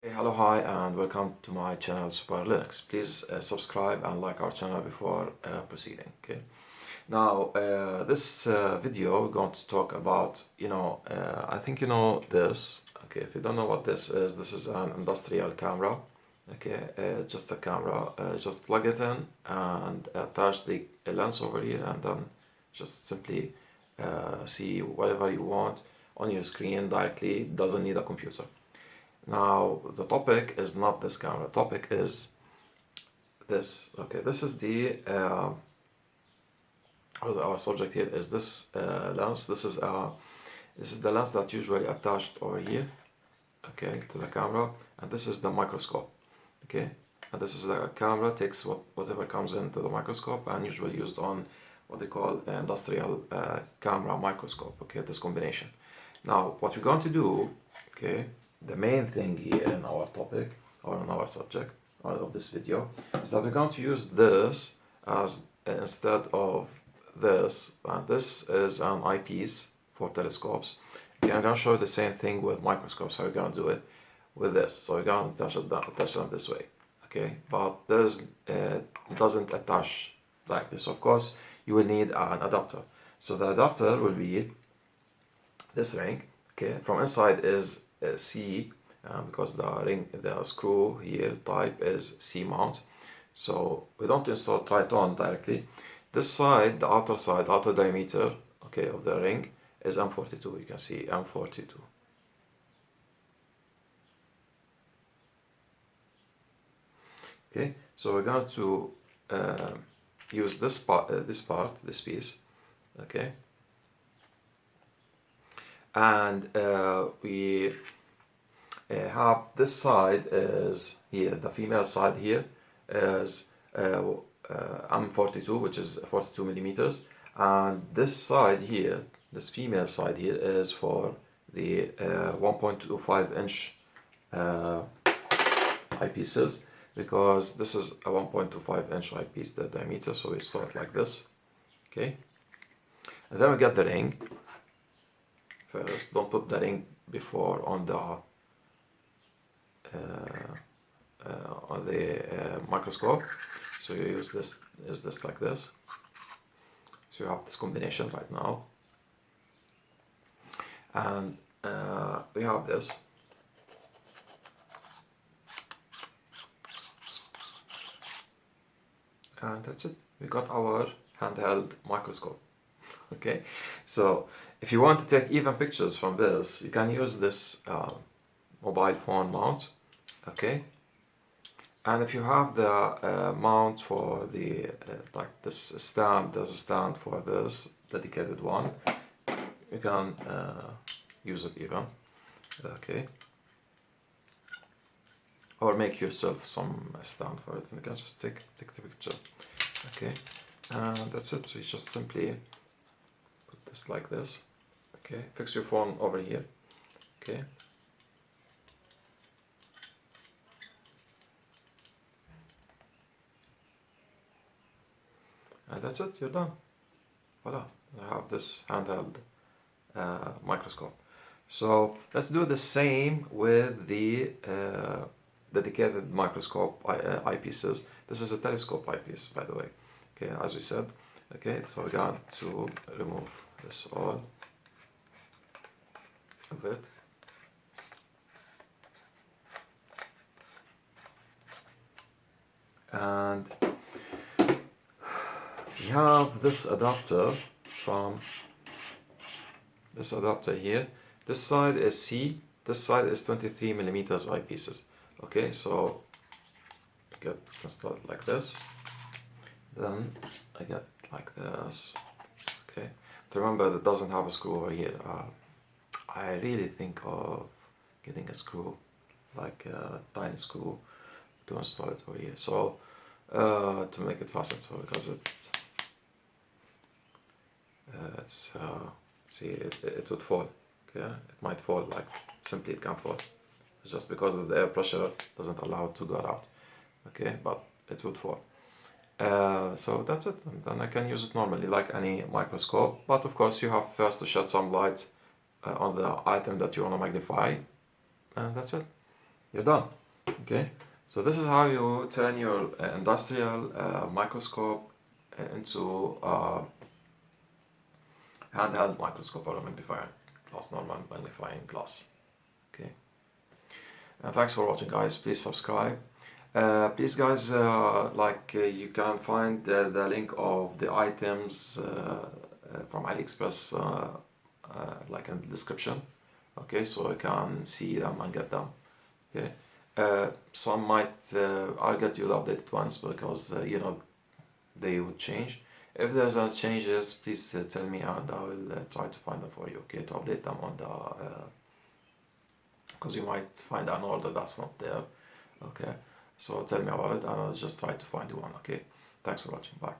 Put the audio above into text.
Hey, hello, hi, and welcome to my channel Super Linux. Please subscribe and like our channel before proceeding. Okay. Now, this video we're going to talk about. I think you know this. Okay, if you don't know what this is an industrial camera. Okay, just a camera. Just plug it in and attach the lens over here, and then just simply see whatever you want on your screen directly. It doesn't need a computer. Now, the topic is not this camera. The topic is this. Okay, this is our subject here is this lens. This is the lens that usually attached over here, okay, to the camera, and this is the microscope, okay. And this is the camera takes whatever comes into the microscope and usually used on what they call industrial camera microscope. Okay, this combination. Now, what we're going to do, okay, the main thing here in our topic or in our subject of this video is that we're going to use this as instead of this, and this is an eyepiece for telescopes. Okay, I'm going to show you the same thing with microscopes, how we're going to do it with this. So we're going to attach them this way, okay, but this doesn't attach like this. Of course, you will need an adapter. So the adapter will be this ring, okay. From inside is C, because the screw here type is C mount, so we don't install Triton directly. This side, the outer diameter, okay, of the ring is M42. You can see M42. Okay, so we're going to use this this piece, okay, and we have this side is here, the female side here is M42, which is 42 millimeters, and this side here, this female side here, is for the 1.25 inch eyepieces, because this is a 1.25 inch eyepiece, the diameter, so we start like this, okay. And then we get the ring. First, don't put the ring before on the microscope. So you use this like this. So you have this combination right now, and we have this. And that's it. We got our handheld microscope. Okay, so if you want to take even pictures from this, you can use this mobile phone mount, okay. And if you have the mount for the like this stand, there's a stand for this dedicated one, you can use it even, okay, or make yourself some stand for it, and you can just take the picture, okay. And that's it. So you just simply put this like this, okay. Fix your phone over here, okay. And that's it, you're done. Voila, I have this handheld microscope. So let's do the same with the dedicated microscope eyepieces. This is a telescope eyepiece, by the way. Okay, as we said. Okay, so we're going to remove this all of it. And we have this adapter from this adapter here. This side is C, this side is 23 millimeters eyepieces. Okay, so I get installed like this, then I get like this, okay. But remember, that doesn't have a screw over here. I really think of getting a screw, like a tiny screw, to install it over here. So to make it fasten, so because it's see, it would fall, okay. It might fall, like simply it can't fall. It's just because of the air pressure doesn't allow it to go out, okay, but it would fall. So that's it, and then I can use it normally like any microscope, but of course you have first to shed some light on the item that you want to magnify, and that's it. you're done. Okay, so this is how you turn your industrial microscope into handheld microscope or a magnifying glass, normal magnifying glass. Okay, and thanks for watching, guys. Please subscribe. Please, guys, you can find the link of the items from AliExpress like in the description. Okay, so you can see them and get them. Okay, some might I'll get you the updated ones because you know, they would change. If there's any changes, please tell me and I will try to find them for you. Okay, to update them on the because you might find an order that's not there. Okay, so tell me about it and I'll just try to find you one. Okay, thanks for watching. Bye.